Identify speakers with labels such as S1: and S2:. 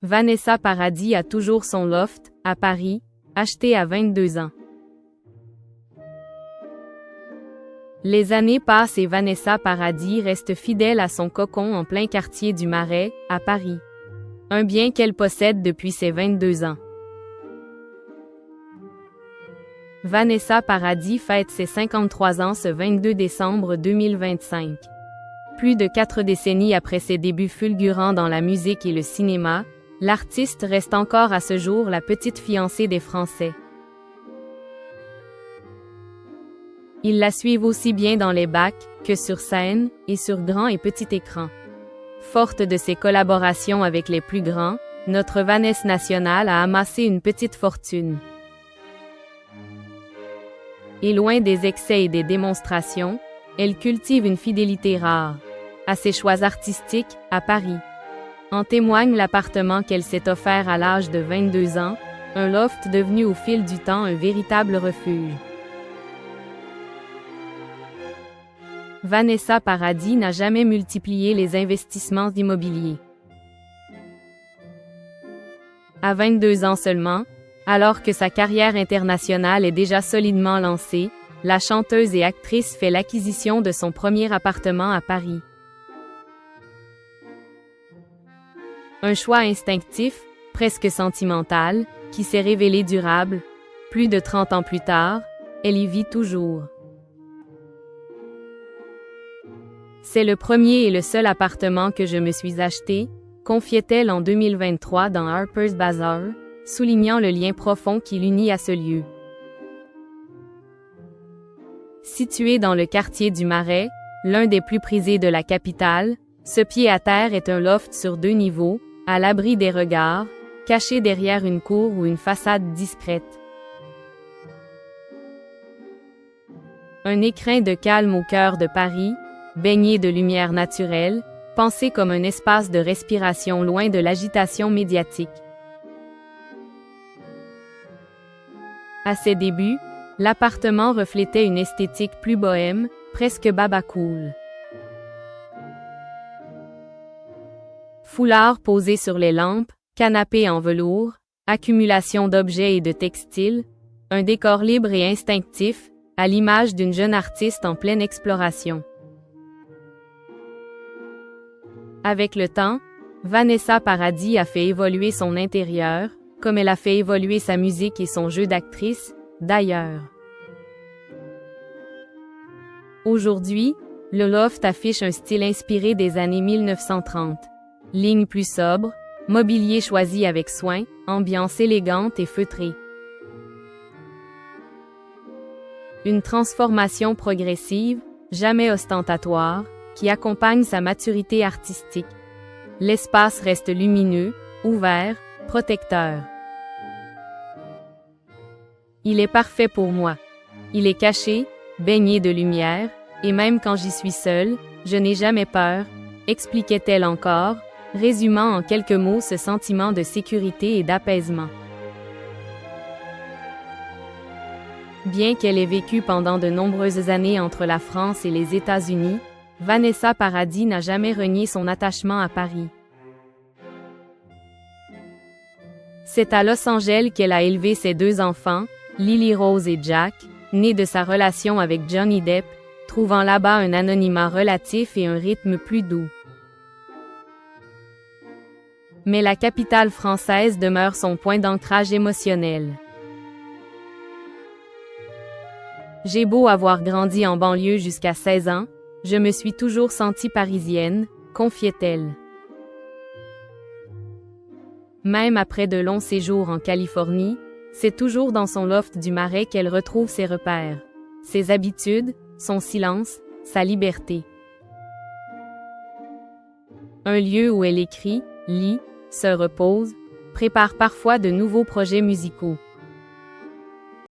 S1: Vanessa Paradis a toujours son loft, à Paris, acheté à 22 ans. Les années passent et Vanessa Paradis reste fidèle à son cocon en plein quartier du Marais, à Paris. Un bien qu'elle possède depuis ses 22 ans. Vanessa Paradis fête ses 53 ans ce 22 décembre 2025. Plus de 4 décennies après ses débuts fulgurants dans la musique et le cinéma, l'artiste reste encore à ce jour la petite fiancée des Français. Ils la suivent aussi bien dans les bacs, que sur scène, et sur grand et petit écran. Forte de ses collaborations avec les plus grands, notre Vanessa nationale a amassé une petite fortune. Et loin des excès et des démonstrations, elle cultive une fidélité rare à ses choix artistiques, à Paris. En témoigne l'appartement qu'elle s'est offert à l'âge de 22 ans, un loft devenu au fil du temps un véritable refuge. Vanessa Paradis n'a jamais multiplié les investissements immobiliers. À 22 ans seulement, alors que sa carrière internationale est déjà solidement lancée, la chanteuse et actrice fait l'acquisition de son premier appartement à Paris. Un choix instinctif, presque sentimental, qui s'est révélé durable. Plus de 30 ans plus tard, elle y vit toujours. C'est le premier et le seul appartement que je me suis acheté, confiait-elle en 2023 dans Harper's Bazaar, soulignant le lien profond qui l'unit à ce lieu. Situé dans le quartier du Marais, l'un des plus prisés de la capitale, ce pied-à-terre est un loft sur 2 niveaux, à l'abri des regards, caché derrière une cour ou une façade discrète. Un écrin de calme au cœur de Paris, baigné de lumière naturelle, pensé comme un espace de respiration loin de l'agitation médiatique. À ses débuts, l'appartement reflétait une esthétique plus bohème, presque baba-cool. Foulard posé sur les lampes, canapé en velours, accumulation d'objets et de textiles, un décor libre et instinctif, à l'image d'une jeune artiste en pleine exploration. Avec le temps, Vanessa Paradis a fait évoluer son intérieur, comme elle a fait évoluer sa musique et son jeu d'actrice, d'ailleurs. Aujourd'hui, le loft affiche un style inspiré des années 1930. Lignes plus sobres, mobilier choisi avec soin, ambiance élégante et feutrée. Une transformation progressive, jamais ostentatoire, qui accompagne sa maturité artistique. L'espace reste lumineux, ouvert, protecteur. Il est parfait pour moi. Il est caché, baigné de lumière, et même quand j'y suis seule, je n'ai jamais peur, expliquait-elle encore, résumant en quelques mots ce sentiment de sécurité et d'apaisement. Bien qu'elle ait vécu pendant de nombreuses années entre la France et les États-Unis, Vanessa Paradis n'a jamais renié son attachement à Paris. C'est à Los Angeles qu'elle a élevé ses 2 enfants, Lily Rose et Jack, nés de sa relation avec Johnny Depp, trouvant là-bas un anonymat relatif et un rythme plus doux. Mais la capitale française demeure son point d'ancrage émotionnel. J'ai beau avoir grandi en banlieue jusqu'à 16 ans, je me suis toujours sentie parisienne, confiait-elle. Même après de longs séjours en Californie, c'est toujours dans son loft du Marais qu'elle retrouve ses repères, ses habitudes, son silence, sa liberté. Un lieu où elle écrit, lit, se repose, prépare parfois de nouveaux projets musicaux.